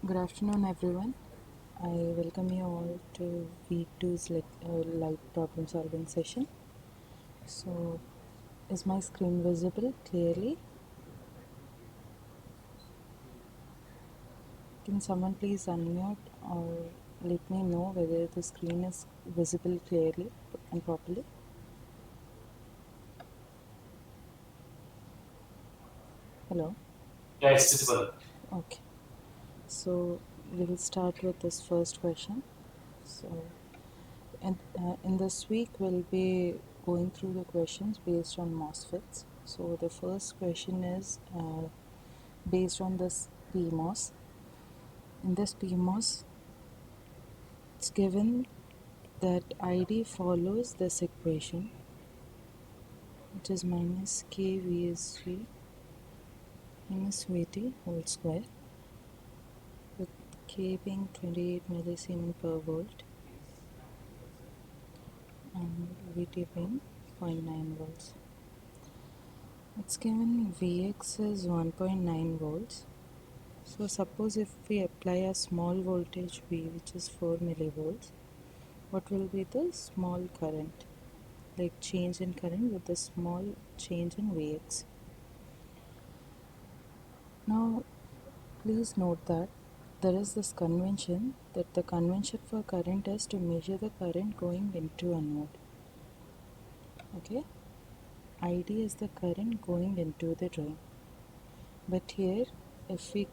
Good afternoon, everyone. I welcome you all to week two's light problem solving session. So, is my screen visible clearly? Can someone please unmute or let me know whether the screen is visible clearly and properly? Hello? Yeah, it's visible. Okay. So, we will start with this first question. So, in this week, we'll be going through the questions based on MOSFETs. So, the first question is based on this PMOS. In this PMOS, it's given that ID follows this equation, which is minus k VSG minus VT whole square, with k being 28 millisiemens per volt and VT being 0.9 volts. It's given Vx is 1.9 volts. So suppose if we apply a small voltage V, which is 4 millivolts, what will be the small current, like change in current with the small change in Vx? Now please note that there is this convention, that the convention for current is to measure the current going into a node. Okay, ID is the current going into the drain. But here, if we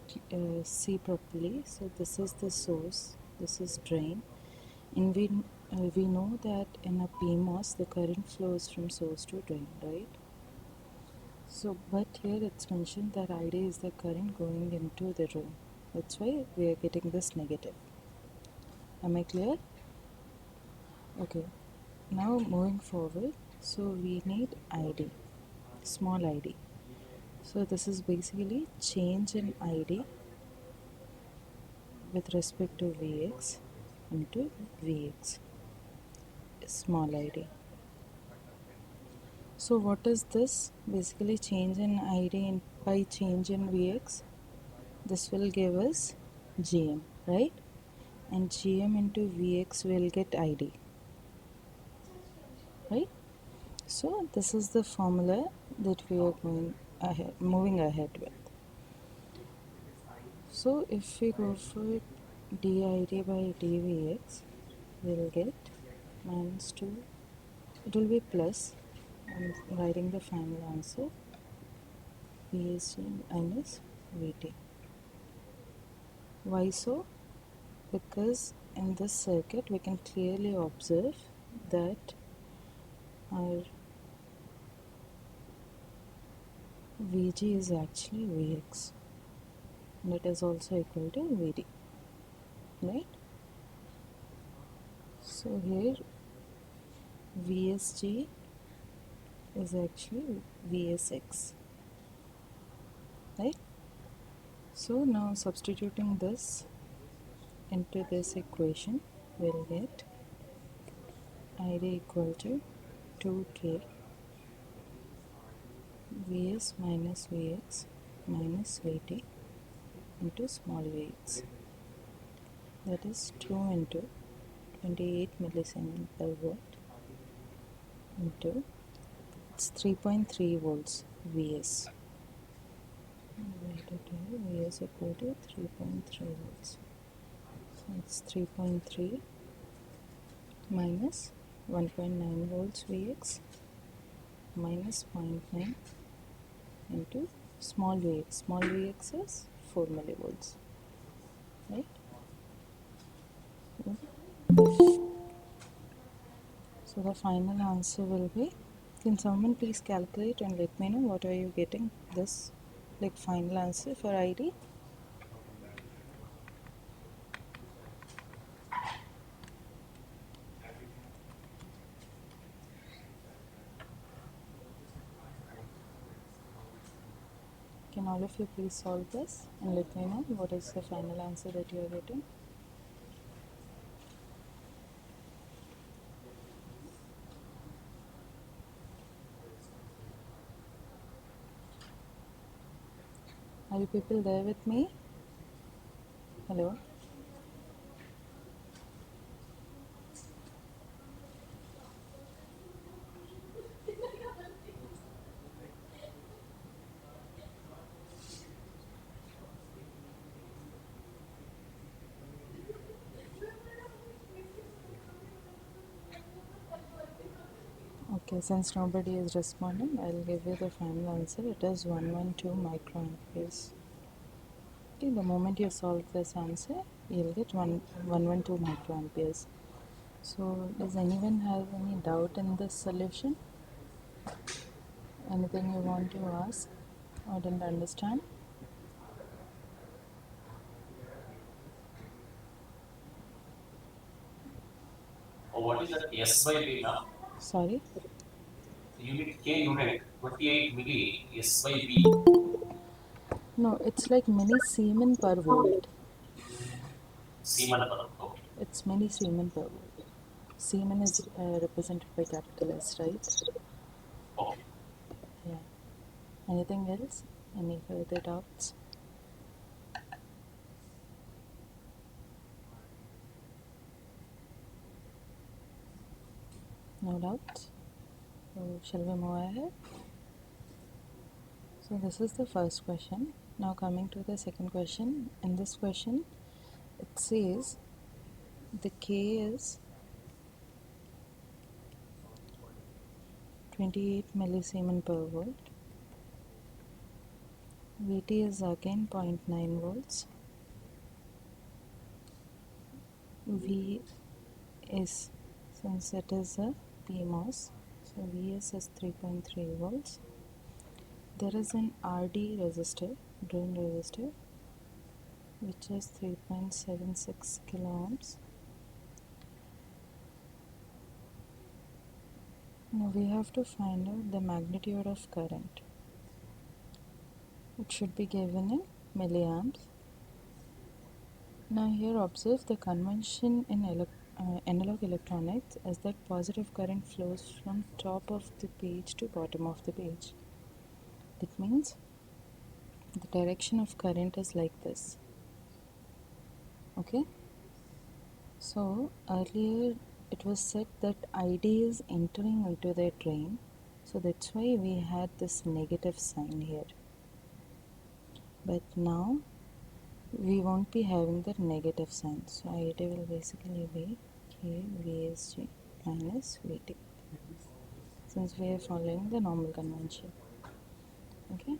see properly, so this is the source, this is drain, and we know that in a PMOS the current flows from source to drain, right? So, but here it's mentioned that ID is the current going into the drain. That's why we are getting this negative. Am I clear? Okay. Now moving forward, so we need ID, small ID. So this is basically change in ID with respect to Vx into Vx, small ID. So what is this? Basically change in ID by change in Vx. This will give us Gm, right? And Gm into Vx will get ID, right? So this is the formula that we are moving ahead with. So if we go for dID by dVx, we'll get minus 2. It will be plus. I'm writing the final answer. Vsg minus Vt. Why so? Because in this circuit we can clearly observe that our Vg is actually Vx, and it is also equal to Vd, right? So here Vsg is actually Vsx, right? So now substituting this into this equation, we'll get ID equal to 2k Vs minus Vx minus Vt into small vx. That is 2 into 28 millisiemens per volt into, it's 3.3 volts Vs. Vs equal to 3.3 volts. So it's 3.3 minus 1.9 volts Vx minus 0.9 into small vx. Small vx is 4 millivolts, right? So the final answer will be, can someone please calculate and let me know what are you getting this, like final answer for ID? Can all of you please solve this and let me know what is the final answer that you are getting? Are you people there with me? Hello. Okay, since nobody is responding, I'll give you the final answer. It is 112 microamperes. Okay, the moment you solve this answer, you'll get 112 microamperes. So, does anyone have any doubt in this solution? Anything you want to ask or didn't understand? What is that S by B now? Sorry? Unit K unit 28 milli S by B. No, it's like many Siemens per volt. Siemens per. Okay. It's many Siemens per volt. Siemens is represented by capital S, right? Okay. Yeah. Anything else? Any further doubts? No doubts? So, shall we move ahead? So, this is the first question. Now, coming to the second question. In this question, it says the K is 28 millisiemens per volt. Vt is again 0.9 volts. V is, since it is a PMOS, so Vs is 3.3 volts. There is an RD resistor, drain resistor, which is 3.76 kilo ohms. Now we have to find out the magnitude of current. It should be given in milliamps. Now here observe the convention in analog electronics is that positive current flows from top of the page to bottom of the page. That means the direction of current is like this. Okay? So earlier it was said that ID is entering into the drain. So that's why we had this negative sign here. But now we won't be having the negative sign. So ID will basically be K VSG minus VT, since we are following the normal convention. Okay?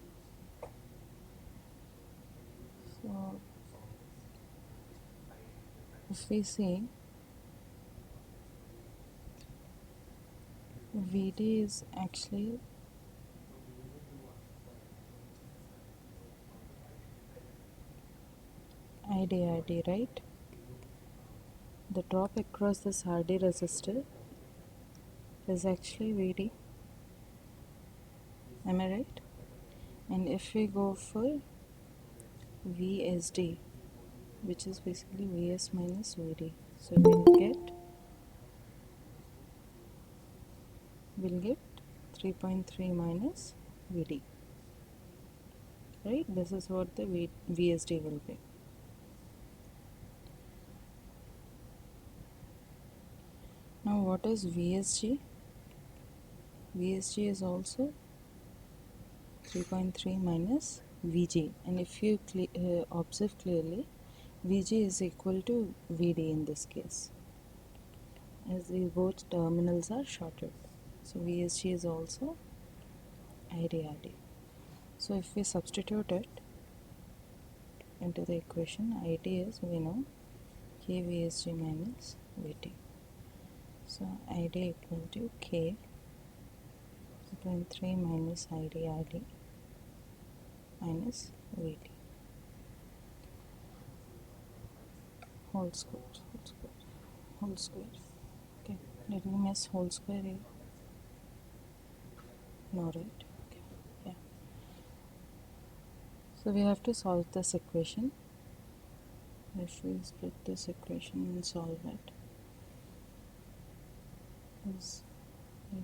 So if we see VD is actually ID, right? The drop across this RD resistor is actually VD. Am I right? And if we go for VSD, which is basically Vs minus Vd, so we'll get 3.3 minus Vd, right? This is what the VSD will be. Now what is VSG? VSG is also 3.3 minus Vg, and if you observe clearly, Vg is equal to Vd in this case, as the both terminals are shorted. So VSG is also IDRD. So if we substitute it into the equation, ID is, we know, KVSG minus VT. So ID equal to K 0.3 minus IDRD minus VT whole square, whole square. Okay, did we miss whole square here? No, right? Okay, yeah. So we have to solve this equation. If we split this equation and solve it, is like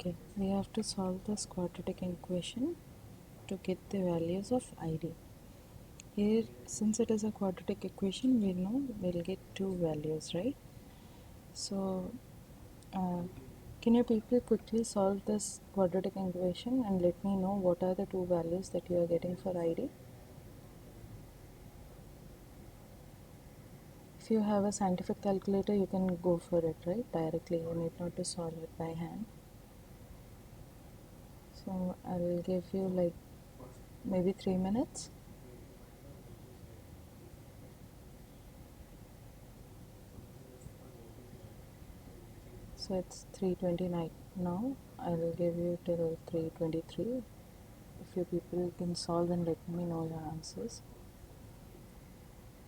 Okay, we have to solve this quadratic equation to get the values of ID. Here, since it is a quadratic equation, we know we'll get two values, right? So, can you people quickly solve this quadratic equation and let me know what are the two values that you are getting for ID? If you have a scientific calculator, you can go for it, right? Directly, you need not to solve it by hand. So I will give you like maybe 3 minutes. So it's 3:29 now. I will give you till 3:23. If you people can solve and let me know your answers.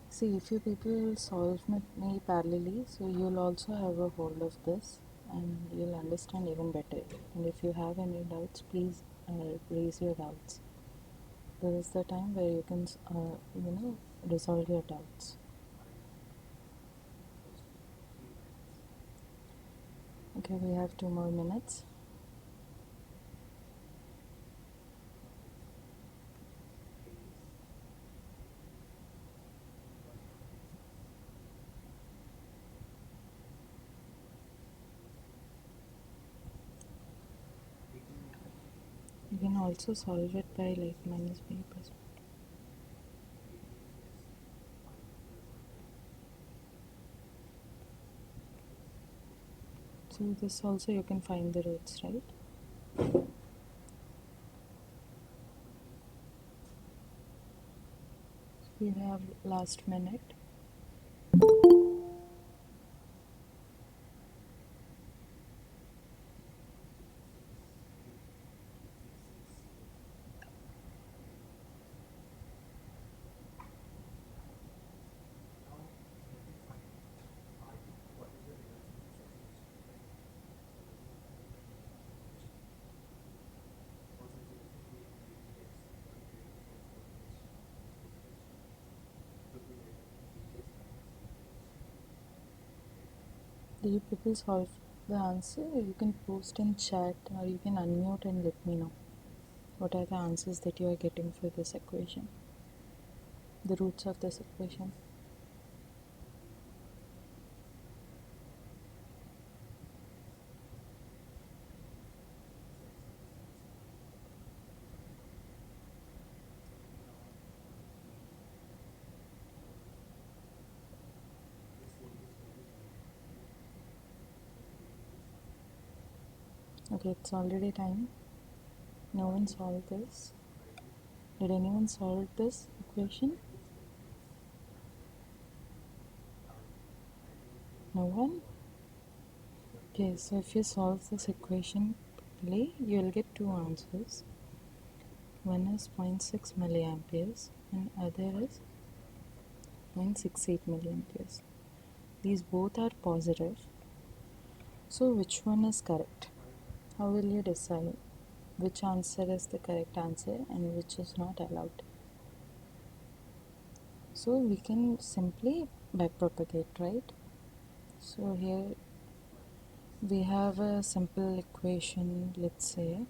See, if you people solve with me parallelly, so you'll also have a hold of this and you'll understand even better. And if you have any doubts, please raise your doubts. This is the time where you can, resolve your doubts. Okay, we have 2 more minutes. You can also solve it by like minus b plus. So this also you can find the roots, right? We have last minute. Did you people solve the answer? You can post in chat or you can unmute and let me know what are the answers that you are getting for this equation, the roots of this equation. Okay, it's already time. No one solved this. Did anyone solve this equation? No one? Okay, so if you solve this equation properly, you will get two answers. One is 0.6 milliamperes and other is 0.68 milliamperes. These both are positive. So which one is correct? How will you decide which answer is the correct answer and which is not allowed? So we can simply backpropagate, right? So here we have a simple equation, let's say.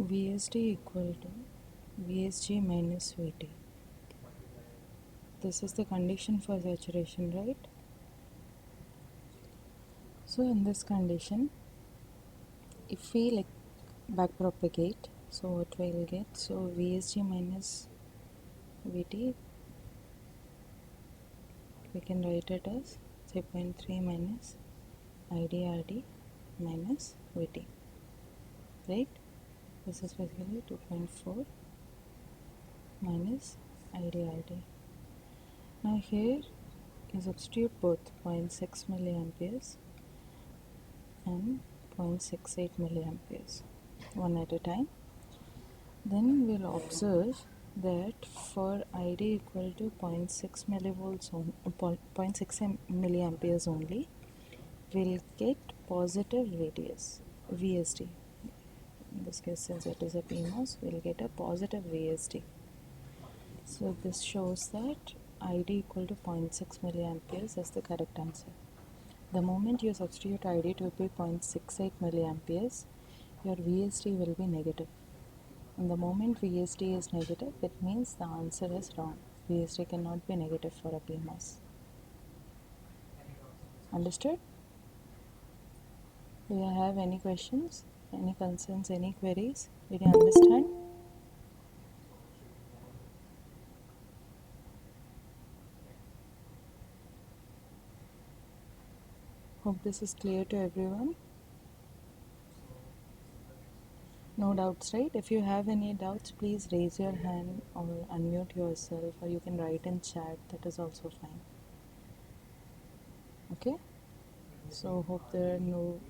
VSD equal to VSG minus VT. This is the condition for saturation, right? So in this condition, if we like backpropagate, so what we'll get, so VSG minus VT, we can write it as 0.3 minus IDRD minus VT, right? This is basically 2.4 minus IDRD. Now here you substitute both 0.6 milliamperes and 0.68 milliamperes one at a time. Then we'll observe that for ID equal to 0.6 millivolts on 0.6 milliamperes only, we'll get positive VSD. In this case, since it is a PMOS, we'll get a positive VSD. So this shows that ID equal to 0.6 milliamperes is the correct answer. The moment you substitute ID to be 0.68 milliamperes, your VSD will be negative. And the moment VSD is negative, it means the answer is wrong. VSD cannot be negative for a PMOS. Understood? Do you have any questions, any concerns, any queries? Did you understand? Hope this is clear to everyone. No doubts, right? If you have any doubts, please raise your hand or unmute yourself, or you can write in chat. That is also fine. Okay? So hope there are no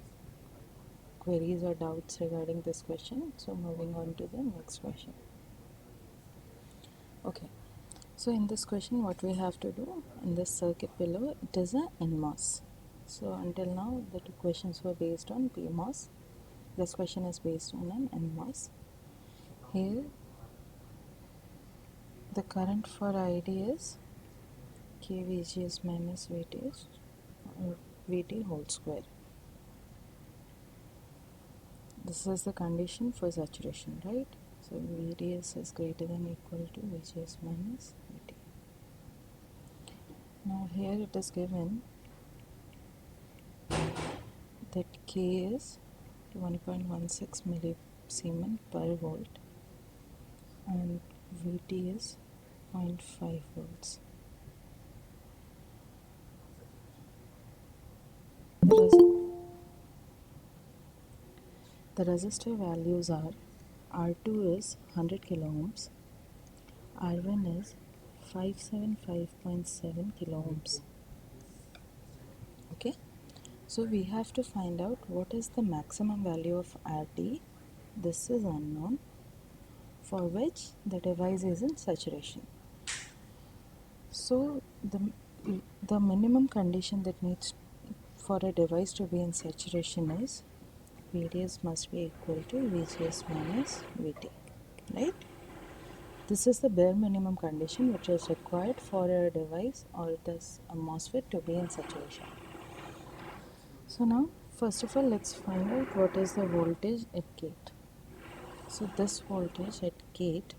queries or doubts regarding this question. So moving on to the next question. Okay. So in this question, what we have to do in this circuit below, it is a NMOS. So until now, the two questions were based on PMOS. This question is based on an NMOS. Here, the current for ID is KVGS minus VTS or VT whole square. This is the condition for saturation, right? So VDS is greater than or equal to VGS minus VT. Now here it is given that K is 1.16 millisiemens per volt and VT is 0.5 volts. The resistor values are R2 is 100 kilo ohms, R1 is 575.7 kilo ohms. Okay, so we have to find out what is the maximum value of RT. This is unknown, for which the device is in saturation. So the minimum condition that needs for a device to be in saturation is VDS must be equal to VGS minus VT, right? This is the bare minimum condition which is required for a device or thus a MOSFET to be in saturation. So now, first of all, let's find out what is the voltage at gate. So this voltage at gate,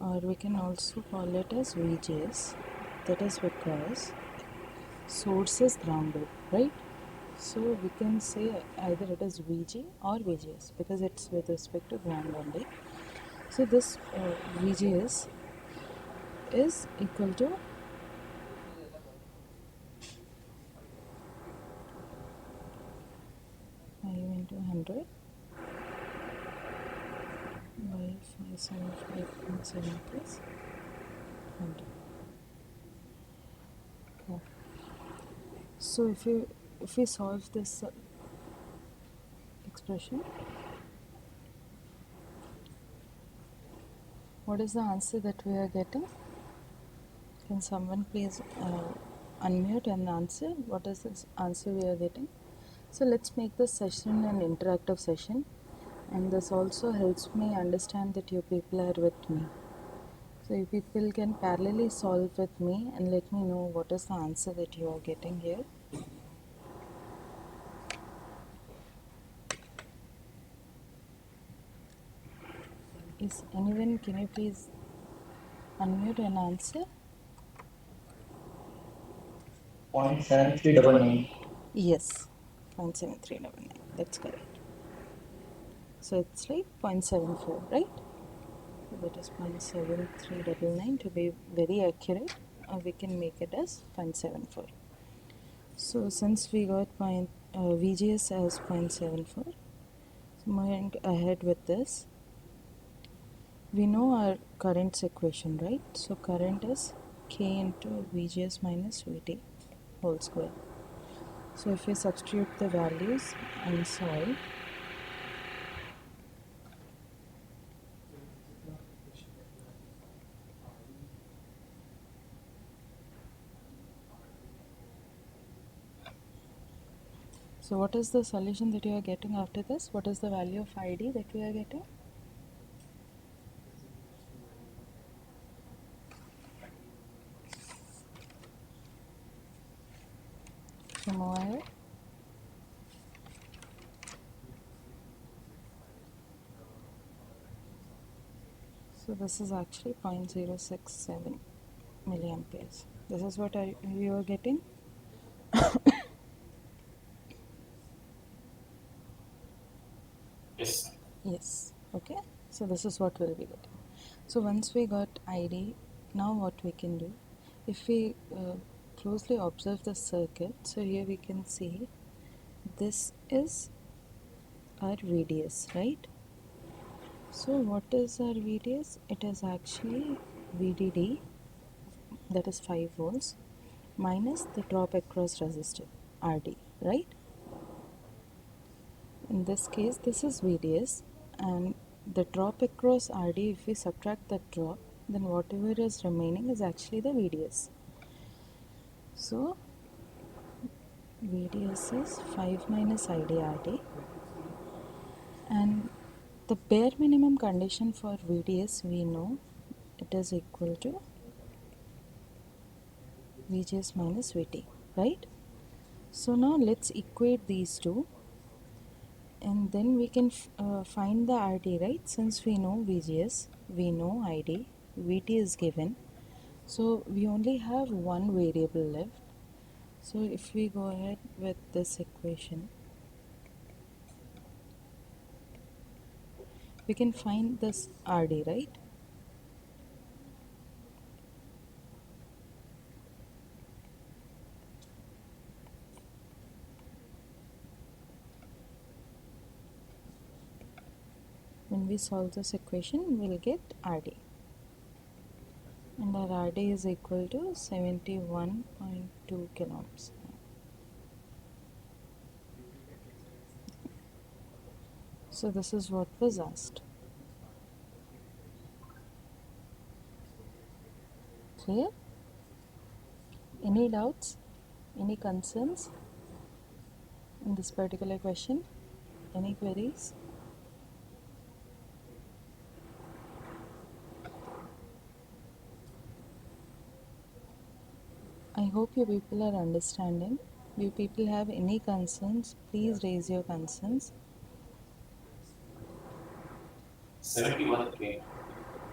or we can also call it as VGS, that is because source is grounded, right? So we can say either it is VG or VGS because it's with respect to ground only. So this VGS is equal to into 100 by 575.7 plus 100. Okay. So if we solve this expression, what is the answer that we are getting? Can someone please unmute and answer? What is this answer we are getting? So let's make this session an interactive session, and this also helps me understand that you people are with me. So you people can parallelly solve with me and let me know what is the answer that you are getting here. Is anyone, can you please unmute and answer? 0.7399. Yes, 0.7399. That's correct. So it's like 0.74, right? So that is 0.7399 to be very accurate. We can make it as 0.74. So since we got VGS as 0.74, so moving ahead with this, we know our current's equation, right? So current is K into VGS minus VT whole square. So if we substitute the values and solve, So what is the solution that you are getting after this? What is the value of ID that we are getting? So move ahead. So this is actually 0.067 milliamperes. This is what you are getting. Yes. Yes. Okay. So this is what we'll be getting. So once we got ID, now what we can do, if we closely observe the circuit, so here we can see this is our VDS, right? So what is our VDS? It is actually VDD, that is 5 volts, minus the drop across resistor, RD, right? In this case, this is VDS, and the drop across RD, if we subtract that drop, then whatever is remaining is actually the VDS. So VDS is 5 minus IDRD, and the bare minimum condition for VDS, we know it is equal to VGS minus VT, right? So now let's equate these two, and then we can find the RD, right? Since we know VGS, we know ID, VT is given, so we only have one variable left. So if we go ahead with this equation, we can find this RD, right? When we solve this equation, we'll get RD, and our RD is equal to 71.2 kiloohms. So this is what was asked. Clear? Any doubts? Any concerns in this particular question? Any queries? I hope you people are understanding. You people have any concerns, please raise your concerns. 71K.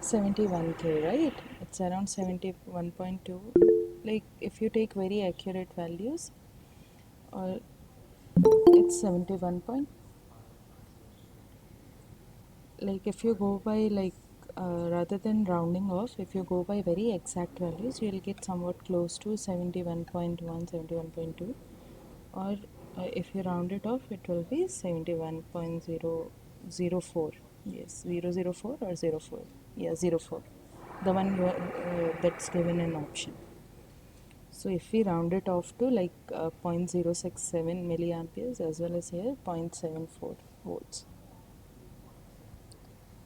71K, right? It's around 71.2. Like if you take very accurate values, or it's 71 point, like if you go by like rather than rounding off, if you go by very exact values, you'll get somewhat close to 71.1, 71.2, or if you round it off, it will be 71.004. Yes, 004 or 04. Yeah, 04, the one that's given an option. So if we round it off to like 0.067 milliamperes, as well as here 0.74 volts.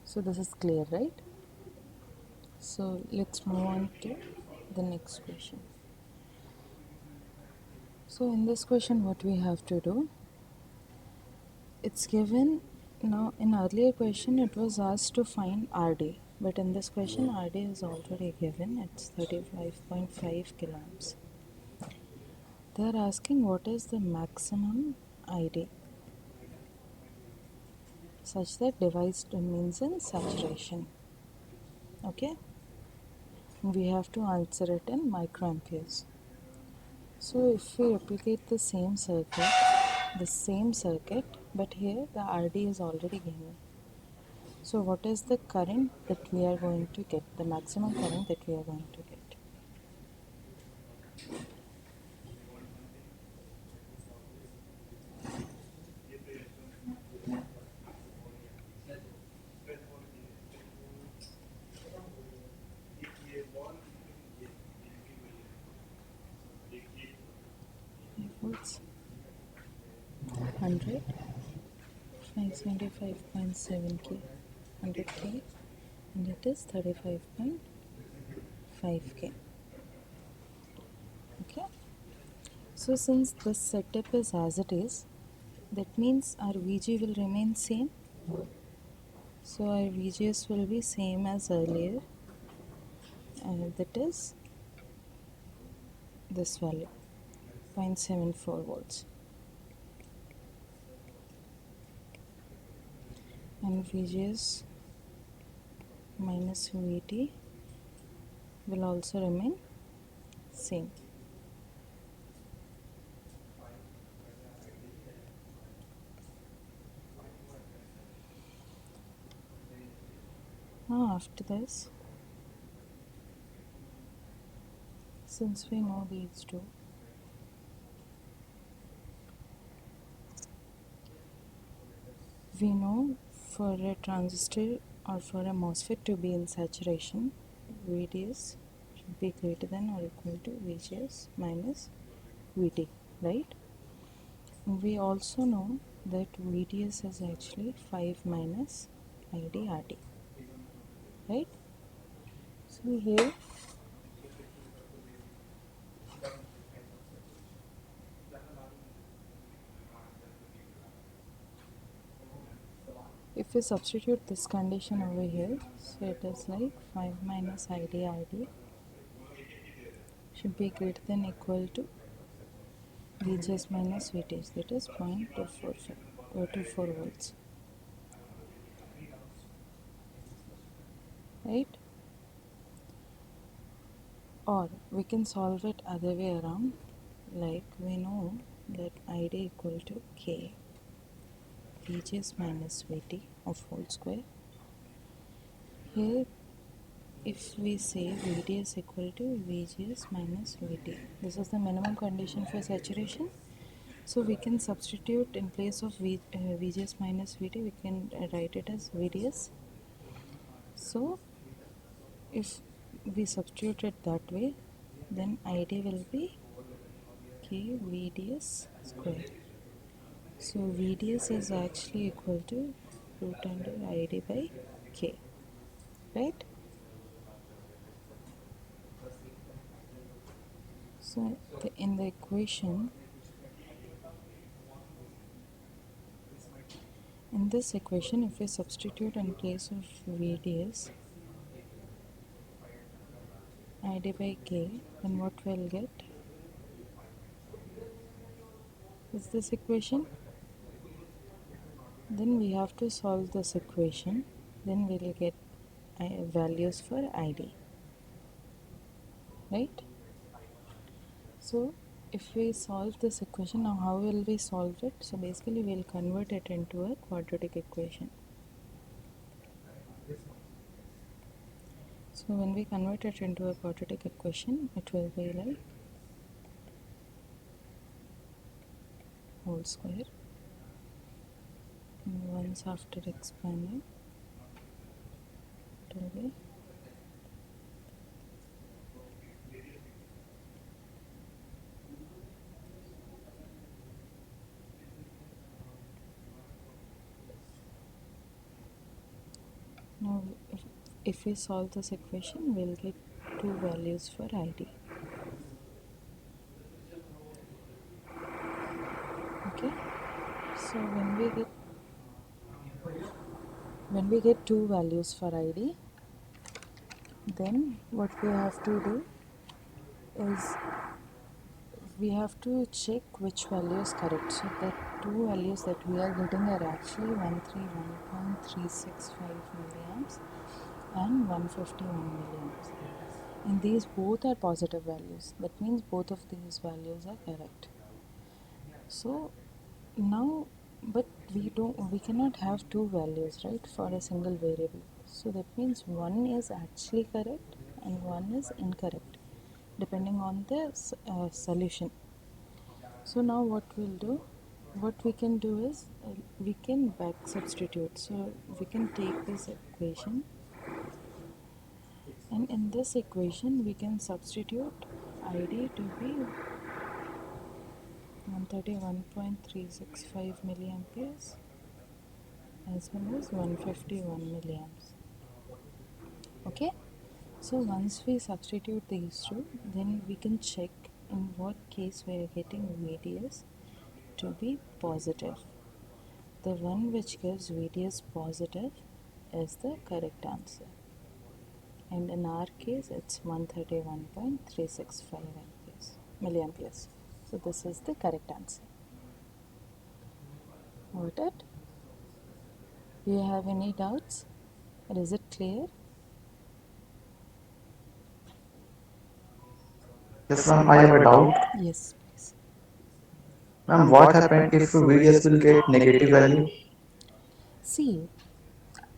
So this is clear, right? So let's move on to the next question. So in this question, what we have to do, it's given. Now in earlier question it was asked to find RD, but in this question RD is already given, it's 35.5 kiloohms. They are asking what is the maximum ID such that device remains in saturation. Okay, we have to answer it in microamperes. So if we replicate the same circuit, but here the RD is already given. So what is the current that we are going to get, the maximum current that we are going to get? Volts, 100, 575.7K, 100K, and it is 35.5K. Okay. So since this setup is as it is, that means our VG will remain same. So our VGS will be same as earlier, and that is this value 0.74 volts, and VGS minus VT will also remain same. Now after this, since we know these two, we know for a transistor or for a MOSFET to be in saturation, VDS should be greater than or equal to VGS minus VT, right? We also know that VDS is actually 5 minus IDRT, right? So here if we substitute this condition over here, so it is like 5 minus IDRT should be greater than equal to VGS minus VTS, that is 0.245 or 24 volts, right? Or we can solve it other way around, like we know that ID equal to K VGS minus VT of whole square. Here if we say VDS equal to VGS minus VT, this is the minimum condition for saturation. So we can substitute in place of VGS minus VT, we can write it as VDS. So if we substitute it that way, then ID will be K VDS square. So VDS is actually equal to root under ID by K, right? So in the equation, in this equation, if we substitute in place of VDS ID by K, then what we'll get is this equation. Then we have to solve this equation, then we'll get values for ID, right? So if we solve this equation, now how will we solve it? So basically we'll convert it into a quadratic equation. So when we convert it into a quadratic equation, it will be like whole square, and once after expanding it will be now if we solve this equation, we'll get two values for ID. Okay, so when we get two values for ID, then what we have to do is we have to check which value is correct. So the two values that we are getting are actually 131.365 milliamps and 151 milliamps, and these both are positive values. That means both of these values are correct. So now, but we cannot have two values, right, for a single variable. So that means one is actually correct and one is incorrect depending on the solution. So now what we can do is we can back substitute. So we can take this equation, and in this equation we can substitute ID to be 131.365 milliamperes as well as 151 milliamps. Okay, so once we substitute these two, then we can check in what case we are getting VDS to be positive. the one which gives VDS positive is the correct answer. And in our case, it's 131.365 milliamperes. So this is the correct answer. Got it? Do you have any doubts? Or is it clear? Yes, ma'am, I have a doubt. Yes, please. Ma'am, what happened if VDS will get negative value? See,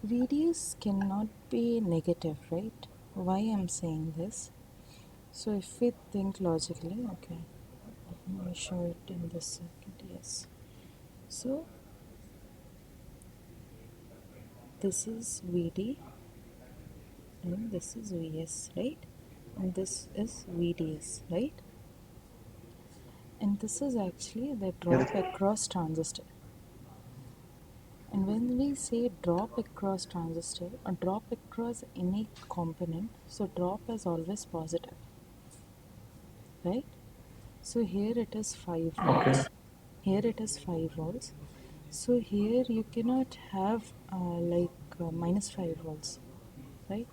VDS cannot be negative, right? Why I'm saying this? So if we think logically, okay, let me show it in this circuit, yes. So this is VD and this is VS, right? And this is VDS, right? And this is actually the drop Yes. across transistor. And when we say drop across transistor or drop across any component, so drop is always positive, right? So here it is 5 Okay. volts. Here it is 5 volts. So here you cannot have minus 5 volts, right?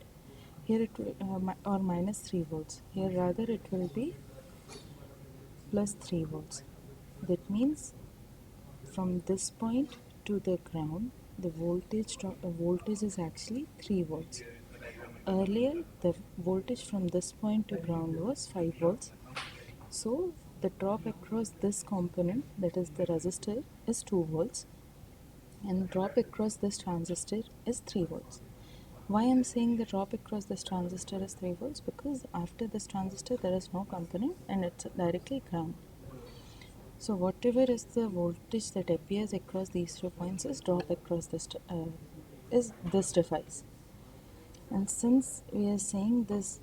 Here it will, or minus 3 volts. Here rather it will be plus 3 volts. That means from this point to the ground, the voltage is actually 3 volts. Earlier, the voltage from this point to ground was 5 volts. So the drop across this component, that is the resistor, is 2 volts, and drop across this transistor is 3 volts. Why I'm saying the drop across this transistor is 3 volts? Because after this transistor there is no component and it's directly ground. So whatever is the voltage that appears across these 2 points is drop across this device. And since we are saying this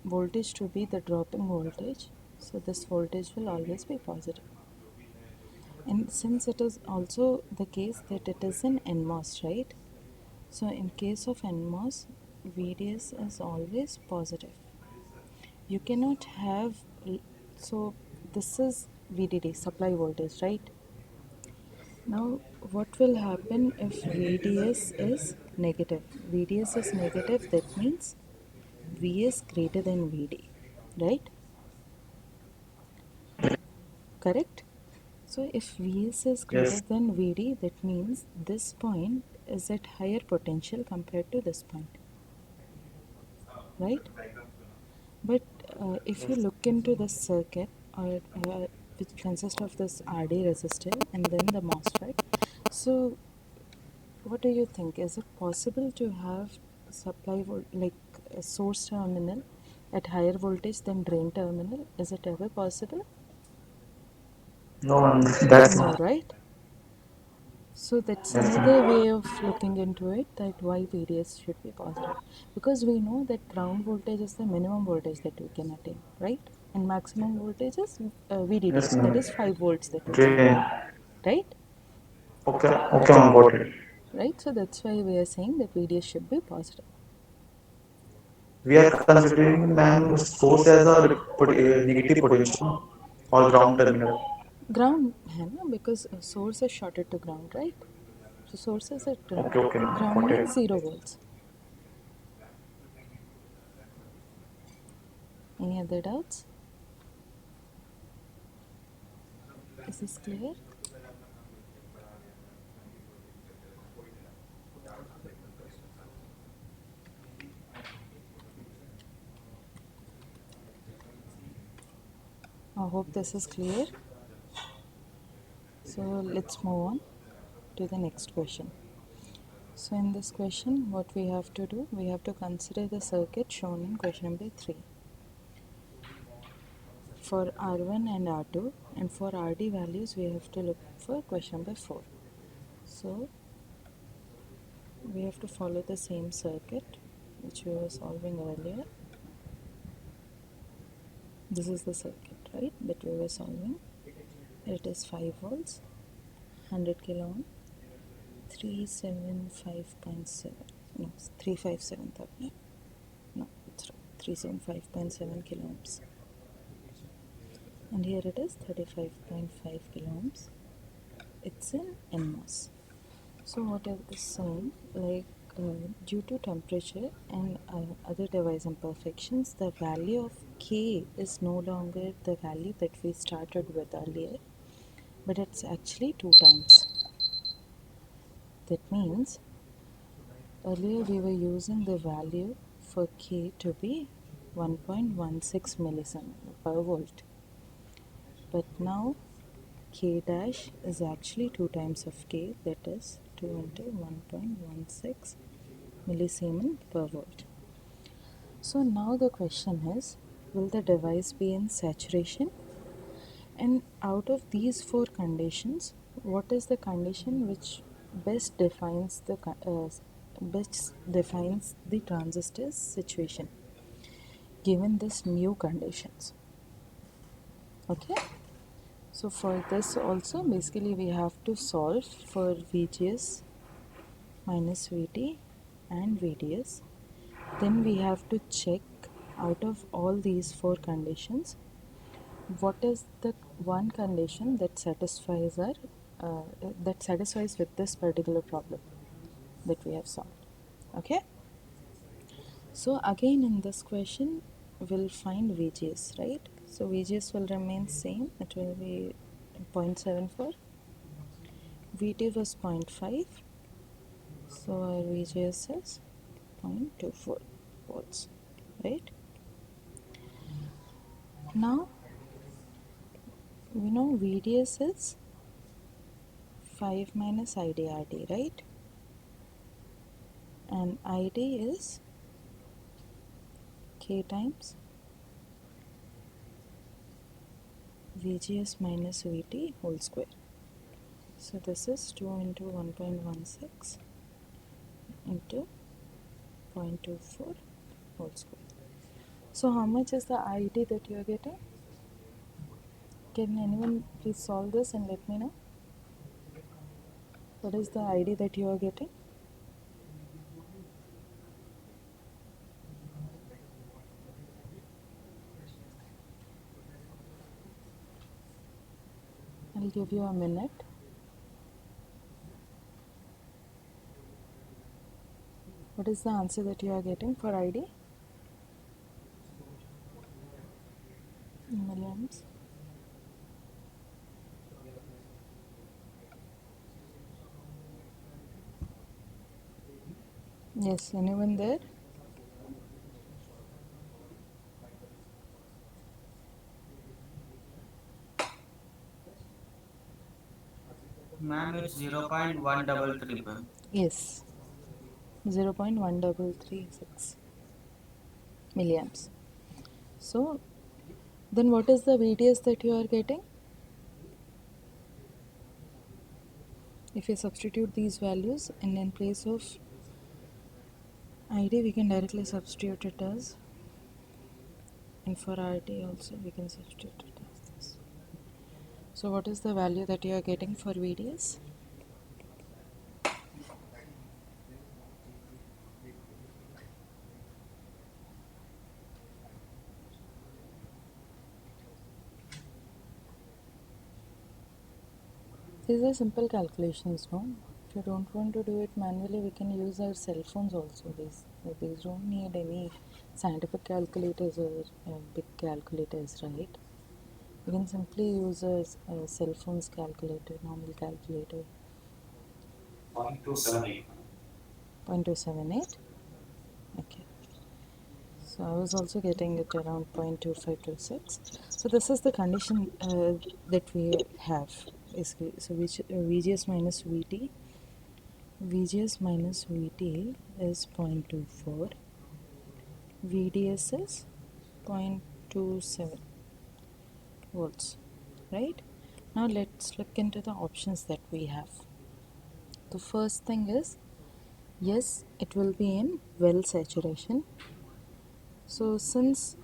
voltage to be the dropping voltage, so this voltage will always be positive. And since it is also the case that it is an NMOS, right? So in case of NMOS, VDS is always positive. You cannot have, so this is VDD, supply voltage, right? Now, what will happen if VDS is negative? VDS is negative, that means VS greater than VD, right? Correct? So if Vs is greater Yes. than Vd, that means this point is at higher potential compared to this point, right? But if you look into the circuit, or which consists of this RD resistor and then the MOSFET, so what do you think? Is it possible to have like a source terminal at higher voltage than drain terminal? Is it ever possible? No, ma'am, that's No, not. right? So that's Yes, another ma'am. way of looking into it, that why VDS should be positive. Because we know that ground voltage is the minimum voltage that we can attain, right? And maximum voltage is VDD, Yes, that ma'am. is 5 volts that we can Okay. attain, right? Okay. Okay, ma'am. Got it. Right? So that's why we are saying that VDS should be positive. We are considering, ma'am, source as a negative potential or ground terminal. Ground, है ना? Because source is shorted to ground, right? So source is at ground. Okay, okay, ma'am. Ground Got it. means 0 volts. Any other doubts? Is this clear? I hope this is clear. So let's move on to the next question. So in this question, what we have to do, we have to consider the circuit shown in question number 3. For R1 and R2, and for RD values, we have to look for question number 4. So we have to follow the same circuit which we were solving earlier. This is the circuit, right, that we were solving. It is 5 volts, 100 kilo ohm, 375.7, no, 357 thought, no, it's wrong, 375.7 kilo ohms. And here it is 35.5 kilo ohms. it's in NMOS. So what is this saying? Like due to temperature and other device imperfections, the value of K is no longer the value that we started with earlier, but it's actually 2 times. That means earlier we were using the value for K to be 1.16 millisiemen per volt, but now K dash is actually 2 times of K, that is 2 into 1.16 millisiemen per volt. So now the question is, will the device be in saturation? And out of these 4 conditions, what is the condition which best defines the transistor's situation given this new conditions? Okay. So for this also, basically we have to solve for VGS minus VT and VDS. Then we have to check out of all these 4 conditions, what is the one condition that satisfies with this particular problem that we have solved. Okay. So again in this question, we'll find VGS, right? So VGS will remain same. It will be 0.74. VT was 0.5. So our VGS is 0.24 volts, right? Now we know VDS is 5 minus IDRT, right? And ID is K times VGS minus VT whole square. So this is 2 into 1.16 into 0.24 whole square. So how much is the ID that you are getting? Can anyone please solve this and let me know? What is the ID that you are getting? I'll give you a minute. What is the answer that you are getting for ID? In milliamps. Yes, anyone there? Ma'am, it's 0.133. Yes, 0.1336 milliamps. So then what is the VDS that you are getting? If you substitute these values and in place of ID we can directly substitute it as, and for RT also we can substitute it as this. So what is the value that you are getting for VDS? These are simple calculations, no? If you don't want to do it manually, we can use our cell phones also. These don't need any scientific calculators or big calculators, right? You can simply use a cell phone's calculator, normal calculator. 0.278. 0.278. Okay. So I was also getting it around 0.2526. So this is the condition that we have basically. So VGS minus VT. VGS minus VT is 0.24. VDS is 0.27 volts, right? Now let's look into the options that we have. The first thing is, yes, it will be in well saturation. So since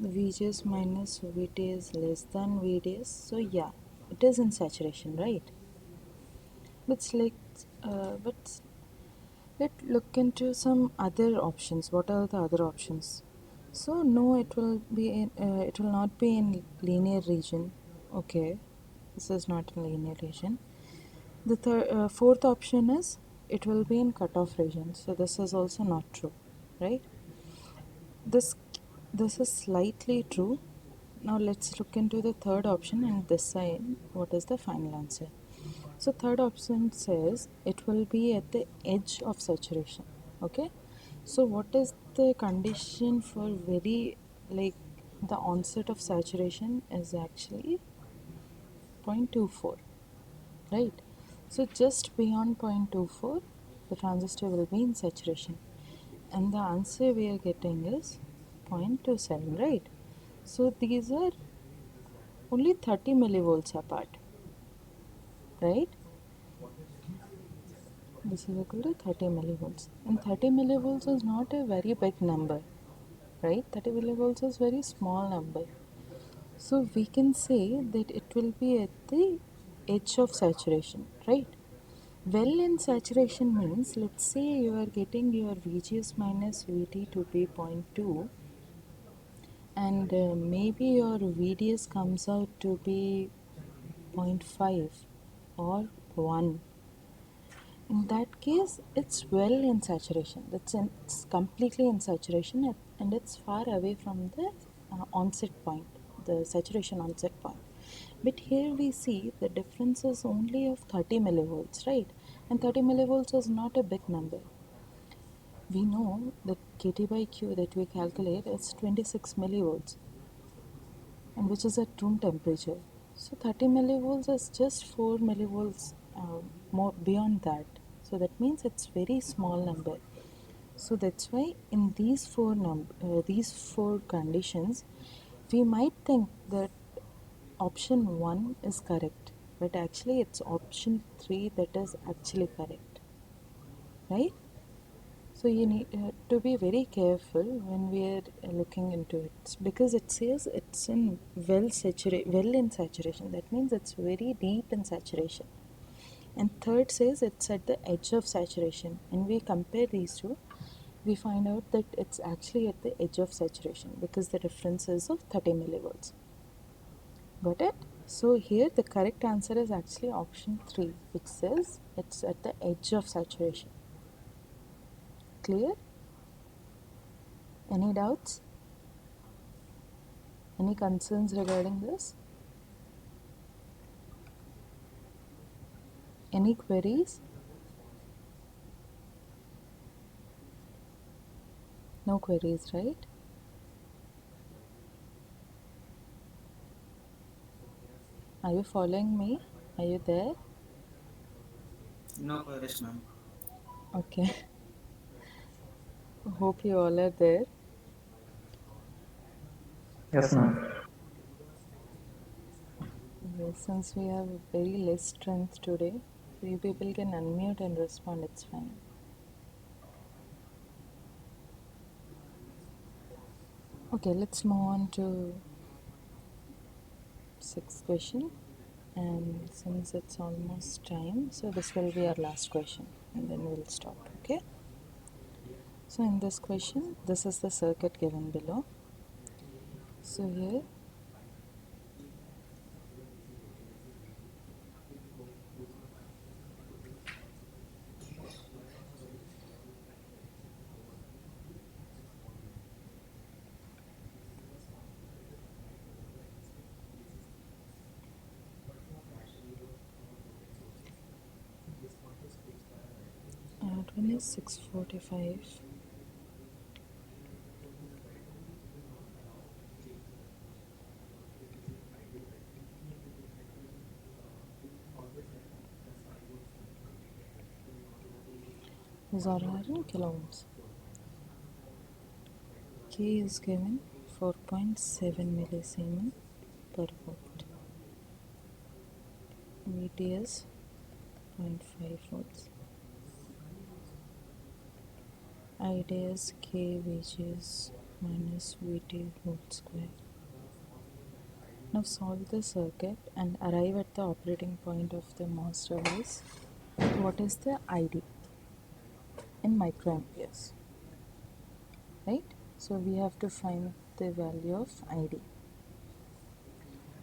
VGS minus VT is less than VDS, so yeah, it is in saturation, right? Let's look into some other options. What are the other options? So no, it will not be in linear region. Okay, this is not in linear region. The fourth option is it will be in cutoff region. So this is also not true, right? This this is slightly true. Now let's look into the third option and decide what is the final answer. So third option says it will be at the edge of saturation. Okay. So what is the condition for very, like, the onset of saturation is actually 0.24, right? So just beyond 0.24 the transistor will be in saturation, and the answer we are getting is 0.27, right? So these are only 30 millivolts apart, right? This is equal to 30 millivolts, and 30 millivolts is not a very big number, right? 30 millivolts is very small number. So we can say that it will be at the edge of saturation, right? Well in saturation means, let's say you are getting your VGS minus VT to be 0.2, and maybe your VDS comes out to be 0.5 or 1. In that case, it's well in saturation. It's completely in saturation, and it's far away from the onset point, the saturation onset point. But here we see the difference is only of 30 millivolts, right? And 30 millivolts is not a big number. We know that KT by Q that we calculate is 26 millivolts, and which is at room temperature. So 30 millivolts is just 4 millivolts more beyond that. So that means it's very small number. So that's why in these four conditions, we might think that option 1 is correct, but actually it's option 3 that is actually correct, right? So you need to be very careful when we are looking into it, because it says it's in well in saturation. That means it's very deep in saturation. And third says it's at the edge of saturation. And we compare these two, we find out that it's actually at the edge of saturation because the difference is of 30 millivolts. Got it? So here the correct answer is actually option 3, which says it's at the edge of saturation. Clear? Any doubts? Any concerns regarding this? Any queries? No queries, right? Are you following me? Are you there? No queries, ma'am. Okay. Hope you all are there. Yes, ma'am. Yes, since we have very less strength today, if you people can unmute and respond, it's fine. Okay, let's move on to sixth question. And since it's almost time, so this will be our last question and then we'll stop, okay? So in this question, this is the circuit given below. So here one is 645. These are in kilo ohms. K is given 4.7 millisiemens per volt. Vt is 0.5 volts. Id is K Vgs minus Vt whole square. Now solve the circuit and arrive at the operating point of the MOS device. What is the ID in microamperes, right? So we have to find the value of ID.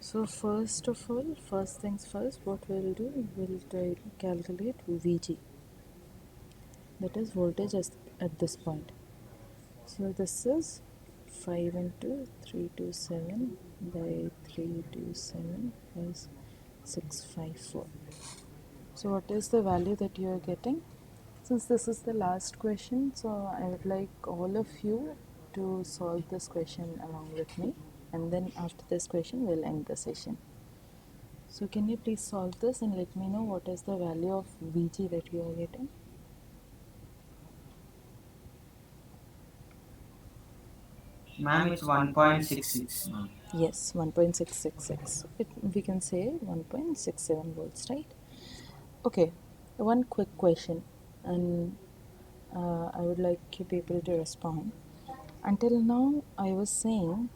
So first of all, first things first, what we'll do, we'll try to calculate Vg, that is voltage at this point. So this is 5 into 327 by 327 plus 654. So what is the value that you are getting? Since this is the last question, so I would like all of you to solve this question along with me, and then after this question we'll end the session. So can you please solve this and let me know what is the value of Vg that you are getting? Ma'am, it's 1.66. Ma'am. Yes, 1.666. We can say 1.67 volts, right? Okay, one quick question, and I would like you people to respond. Until now, I was saying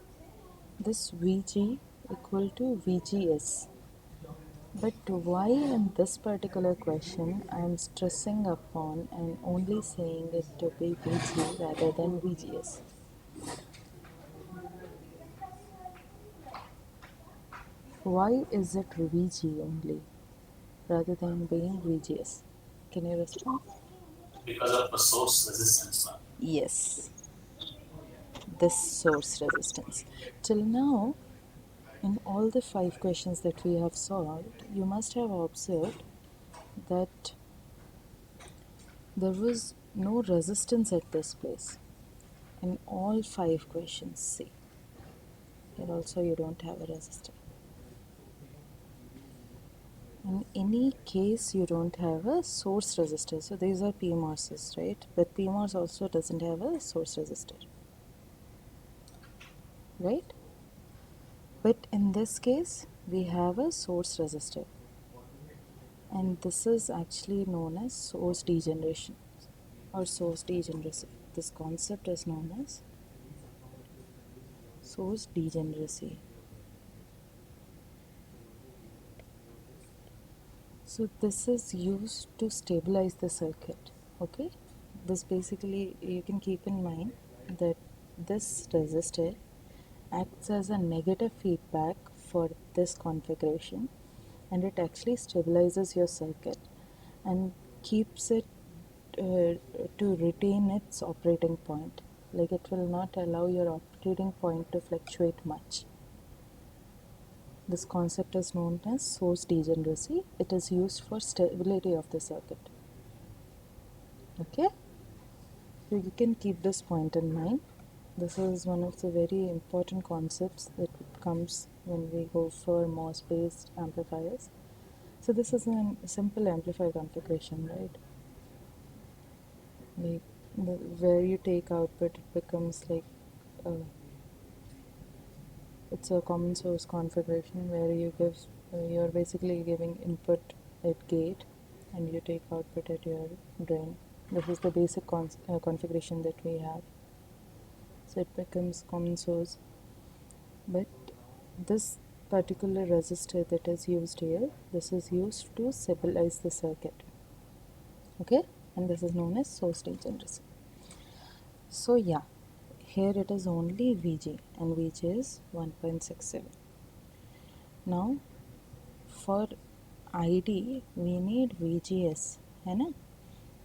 this Vg equal to Vgs. But why in this particular question I am stressing upon and only saying it to be Vg rather than Vgs? Why is it Vg only rather than being Vgs? Can you respond? Because of the source resistance, ma'am. Yes, this source resistance. Till now, in all the 5 questions that we have solved, you must have observed that there was no resistance at this place in all 5 questions. See, here also you don't have a resistor. In any case, you don't have a source resistor. So these are PMOSs, right? But PMOS also doesn't have a source resistor, right? But in this case, we have a source resistor. And this is actually known as source degeneration or source degeneracy. This concept is known as source degeneracy. So this is used to stabilize the circuit. Okay, this basically, you can keep in mind that this resistor acts as a negative feedback for this configuration, and it actually stabilizes your circuit and keeps it to retain its operating point. Like, it will not allow your operating point to fluctuate much. This concept is known as source degeneracy. It is used for stability of the circuit. Okay, so you can keep this point in mind. This is one of the very important concepts that comes when we go for MOS based amplifiers. So this is a simple amplifier configuration, right? Like where you take output, it becomes like it's a common source configuration where you give you're basically giving input at gate and you take output at your drain. This is the basic configuration that we have. So it becomes common source. But this particular resistor that is used here, this is used to stabilize the circuit. Okay, and this is known as source degeneracy. So yeah, here it is only Vg, and Vg is 1.67. Now for ID we need VGS, है ना?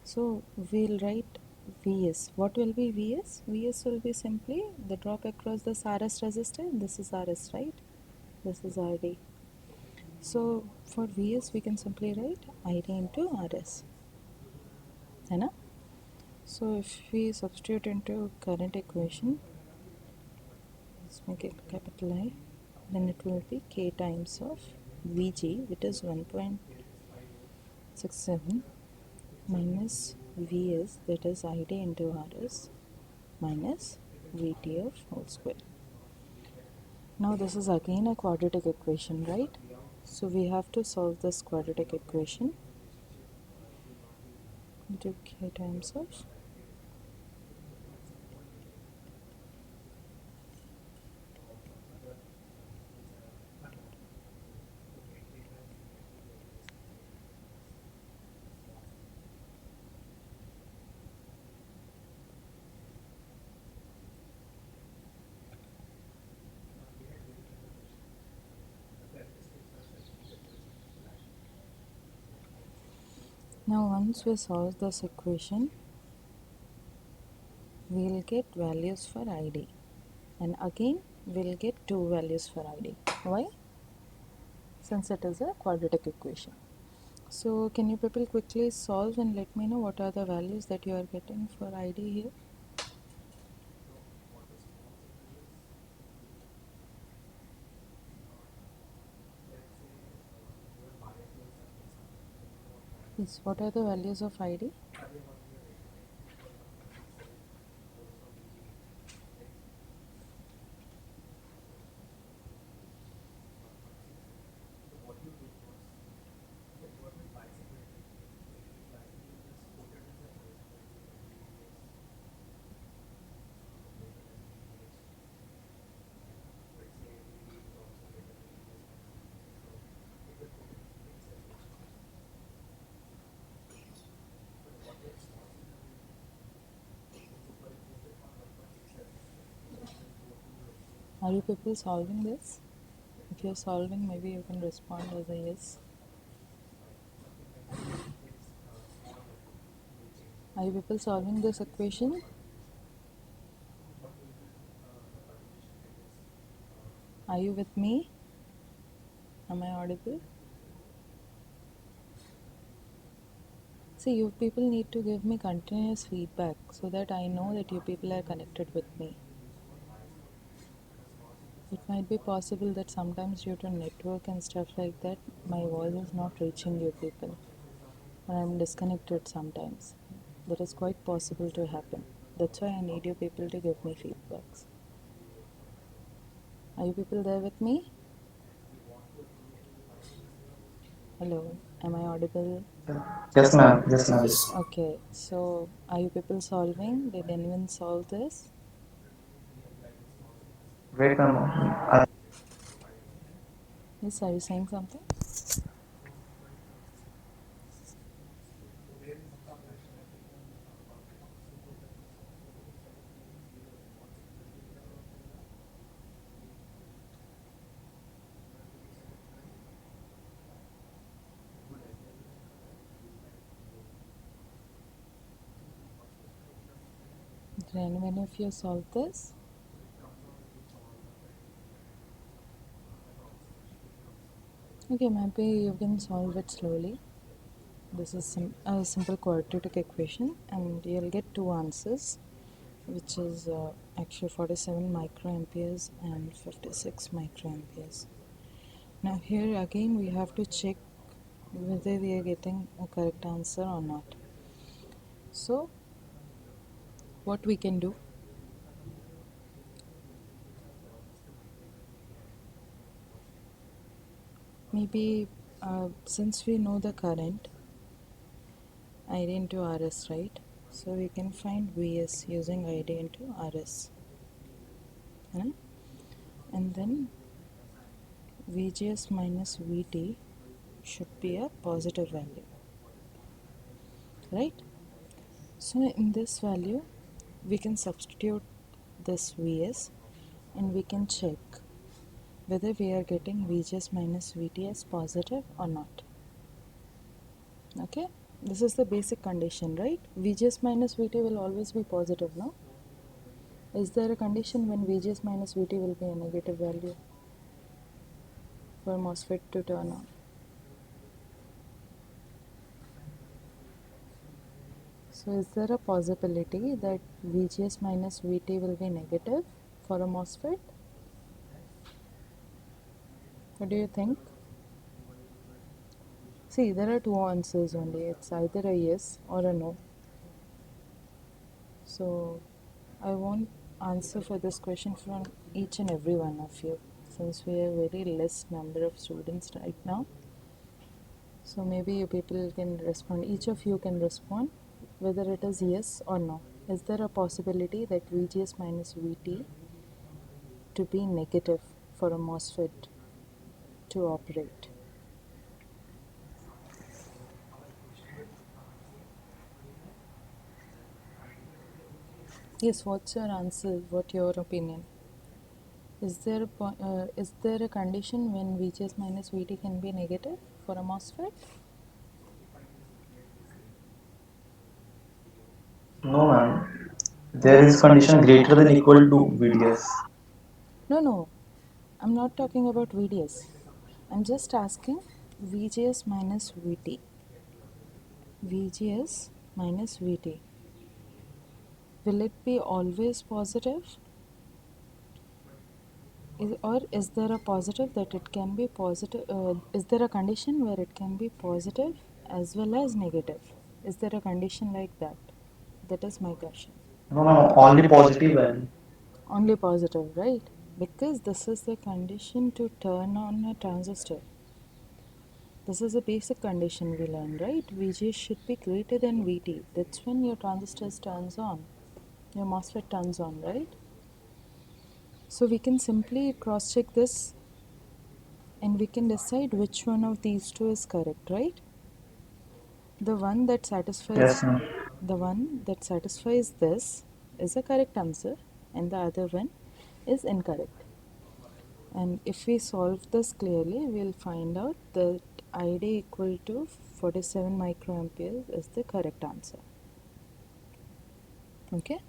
So we'll write Vs. What will be Vs? Vs will be simply the drop across this RS resistor. This is RS, right? This is RD. So for Vs we can simply write ID into RS, है ना? So if we substitute into current equation, let's make it capital I, then it will be K times of Vg, which is 1.67 minus Vs, that is Id into Rs, minus Vt whole square. Now this is again a quadratic equation, right? So we have to solve this quadratic equation into K times of Now once we solve this equation, we'll get values for ID, and again we'll get two values for ID. Why? Since it is a quadratic equation. So can you people quickly solve and let me know what are the values that you are getting for ID here? Yes, what are the values of ID? Are you people solving this? If you're solving, maybe you can respond as a yes. Are you people solving this equation? Are you with me? Am I audible? See, you people need to give me continuous feedback so that I know that you people are connected with me. It might be possible that sometimes due to network and stuff like that, my voice is not reaching you people, or I'm disconnected sometimes. That is quite possible to happen. That's why I need you people to give me feedbacks. Are you people there with me? Hello, am I audible? Yes, ma'am. Yes, ma'am. Yes. Okay, so are you people solving? Did anyone solve this? Wait, ma'am. Yes, are you saying something? Did anyone of you solve this? Okay, maybe you can solve it slowly. This is a simple quadratic equation, and you'll get two answers, which is actually 47 microamperes and 56 microamperes. Now here again we have to check whether we are getting a correct answer or not. So what we can do, maybe since we know the current ID into RS, right? So we can find Vs using ID into RS, right? And then VGS minus VT should be a positive value, right? So in this value we can substitute this Vs and we can check whether we are getting VGS minus VT as positive or not. Okay, this is the basic condition, right? VGS minus VT will always be positive, no? Is there a condition when VGS minus VT will be a negative value for MOSFET to turn on? So is there a possibility that VGS minus VT will be negative for a MOSFET? What do you think? See, there are two answers only. It's either a yes or a no. So I want answer for this question from each and every one of you, since we have very less number of students right now. So maybe you people can respond. Each of you can respond whether it is yes or no. Is there a possibility that VGS minus VT to be negative for a MOSFET to operate? Yes, what's your answer? What your opinion? Is there a condition when VGS minus VT can be negative for a MOSFET? There is condition greater than equal to VDS. No, I'm not talking about VDS. I'm just asking VGS minus VT. VGS minus VT. Will it be always positive? Or is there a positive that it can be positive? Is there a condition where it can be positive as well as negative? Is there a condition like that? That is my question. No, only positive value. Only positive, right? Because this is the condition to turn on a transistor. This is a basic condition we learned, right? VG should be greater than VT. That's when your transistor turns on. Your MOSFET turns on, right? So we can simply cross check this and we can decide which one of these two is correct, right? The one that satisfies Yes, ma'am. the one that satisfies this is a correct answer and the other one is incorrect. And if we solve this clearly, we'll find out that ID equal to 47 microamperes is the correct answer. Okay?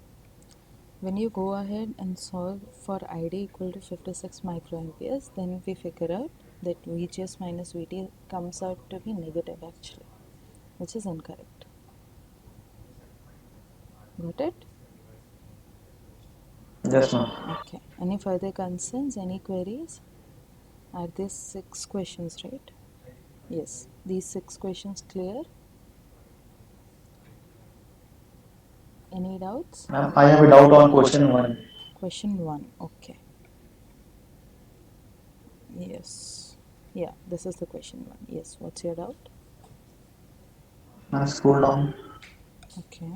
When you go ahead and solve for ID equal to 56 microamperes, then we figure out that VGS minus VT comes out to be negative actually, which is incorrect. Got it? Yes, ma'am. Okay. Any further concerns? Any queries? Are these 6 questions, right? Yes. These 6 questions clear? Any doubts? Ma'am, I have a doubt on question 1. Question 1. Okay. Yes. Yeah, this is the question 1. Yes. What's your doubt? Ma'am, scroll down. Okay.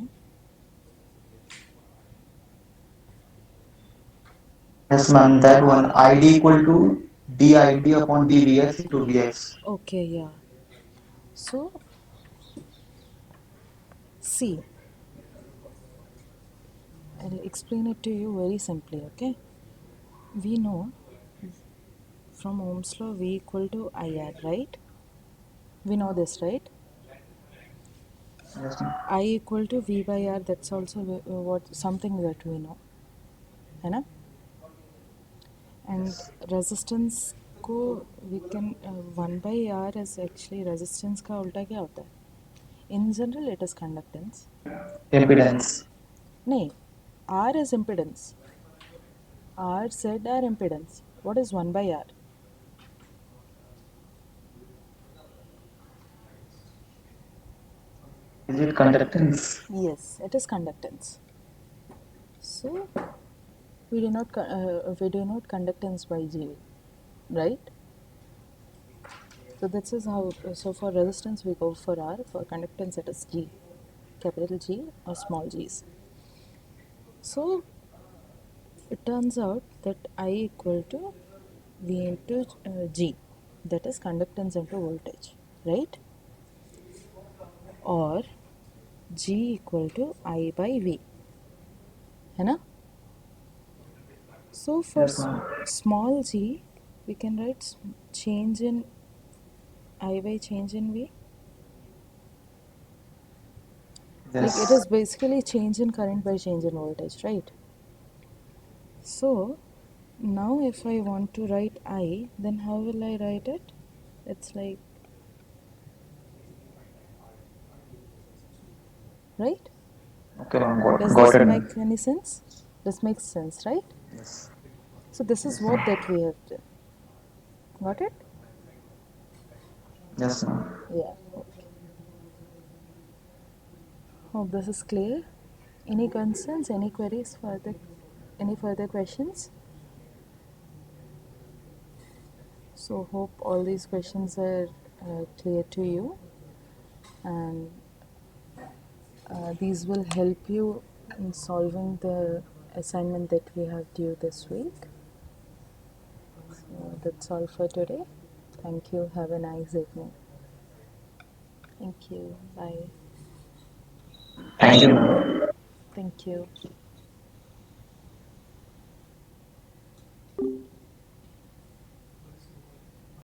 Yes, ma'am, that one. ID equal to dID upon dVx into Vx. Okay, yeah. So, see, I'll explain it to you very simply, okay? We know from Ohm's law V equal to IR, right? We know this, right? Yes, ma'am. I equal to V by R, that's also what something that we know, है ना? And resistance को we can 1 by R is actually resistance का उल्टा क्या होता है? In general, it is conductance. Impedance. नहीं, R is impedance. R, Z are impedance. What is 1 by R? Is it conductance? Yes, it is conductance. So we denote conductance by G, right? So this is how. So for resistance we go for R. For conductance it is G, capital G or small g's. So it turns out that I equal to V into G, that is conductance into voltage, right? Or G equal to I by V, है ना? So for Yes, ma'am. small g, we can write change in I by change in V. Like it Yes. is basically change in current by change in voltage, right? So now if I want to write I, then how will I write it? It's like, right? Okay, ma'am. Does Got this it, ma'am. make any sense? This makes sense, right? Yes. So this is what that we have done. Got it? Yes, ma'am. Yeah. Okay. Hope this is clear. Any concerns? Any queries further? Any further questions? So hope all these questions are clear to you, and these will help you in solving the assignment that we have due this week. So that's all for today. Thank you. Have a nice evening. Thank you. Bye. Thank you, ma'am. Thank you.